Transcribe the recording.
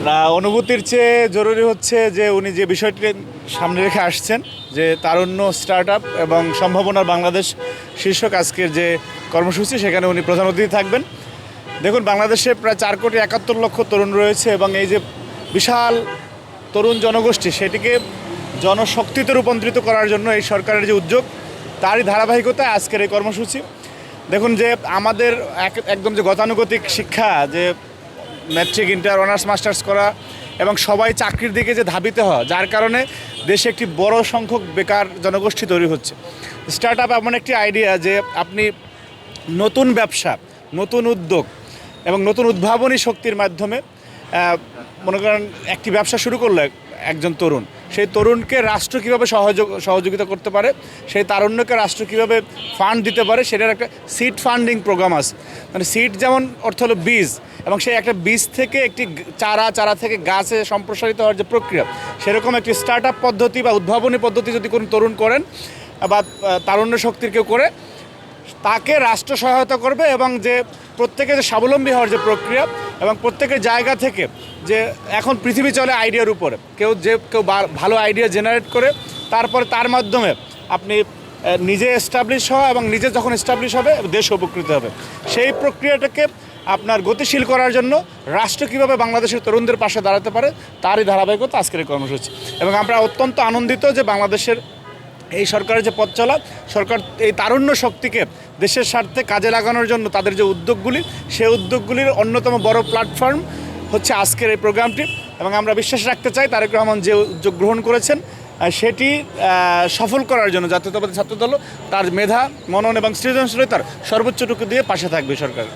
অনুভূতির চেয়ে জরুরি হচ্ছে যে উনি যে বিষয়টি সামনে রেখে আসছেন, যে তারুণ্য, স্টার্ট আপ এবং সম্ভাবনার বাংলাদেশ শীর্ষক আজকের যে কর্মসূচি, সেখানে উনি প্রধান অতিথি থাকবেন। দেখুন, বাংলাদেশে প্রায় 4,71,00,000 তরুণ রয়েছে এবং এই যে বিশাল তরুণ জনগোষ্ঠী, সেটিকে জনশক্তিতে রূপান্তরিত করার জন্য এই সরকারের যে উদ্যোগ, তারই ধারাবাহিকতায় আজকের এই কর্মসূচি। দেখুন, যে আমাদের একদম যে গতানুগতিক শিক্ষা, যে ম্যাট্রিক, ইন্টার, অনার্স, মাস্টার্স করা এবং সবাই চাকরির দিকে যে ধাবিত হওয়া, যার কারণে দেশে একটি বড় সংখ্যক বেকার জনগোষ্ঠী তৈরি হচ্ছে। স্টার্ট আপ এমন একটি আইডিয়া যে আপনি নতুন ব্যবসা, নতুন উদ্যোগ এবং নতুন উদ্ভাবনী শক্তির মাধ্যমে মনে করেন একটি ব্যবসা শুরু করলে একজন তরুণ, সেই তরুণকে রাষ্ট্র কীভাবে সহযোগিতা করতে পারে, সেই তারুণ্যকে রাষ্ট্র কীভাবে ফান্ড দিতে পারে, সেটার একটা সিড ফান্ডিং প্রোগ্রাম আছে। মানে সিড যেমন অর্থ হলো বীজ, এবং সেই একটা বীজ থেকে একটি চারা থেকে গাছে সম্প্রসারিত হওয়ার যে প্রক্রিয়া, সেরকম একটি স্টার্ট আপ পদ্ধতি বা উদ্ভাবনী পদ্ধতি যদি কোনো তরুণ করেন বা তারুণ্য শক্তির কেউ করে, তাকে রাষ্ট্র সহায়তা করবে এবং যে প্রত্যেকে যে স্বাবলম্বী হওয়ার যে প্রক্রিয়া এবং প্রত্যেকের জায়গা থেকে, যে এখন পৃথিবী চলে আইডিয়ার উপরে, কেউ ভালো আইডিয়া জেনারেট করে তারপরে তার মাধ্যমে আপনি নিজে এস্টাবলিশ হওয়া এবং নিজে যখন এস্টাবলিশ হবে দেশ উপকৃত হবে, সেই প্রক্রিয়াটাকে আপনার গতিশীল করার জন্য রাষ্ট্র কীভাবে বাংলাদেশের তরুণদের পাশে দাঁড়াতে পারে, তারই ধারাবাহিকতা আজকের এই কর্মসূচি। এবং আমরা অত্যন্ত আনন্দিত যে বাংলাদেশের এই সরকারের যে পথ চলা, সরকার এই তারুণ্য শক্তিকে দেশের স্বার্থে কাজে লাগানোর জন্য তাদের যে উদ্যোগগুলি, সেই উদ্যোগগুলির অন্যতম বড় প্ল্যাটফর্ম হচ্ছে আজকের এই প্রোগ্রামটি। এবং আমরা বিশ্বাস রাখতে চাই তারেক রহমান যে উদ্যোগ গ্রহণ করেছেন সেটি সফল করার জন্য জাতীয়তাবাদী ছাত্রদল তার মেধা, মনন এবং সৃজনশীলতার সর্বোচ্চটুকু দিয়ে পাশে থাকবে সরকার।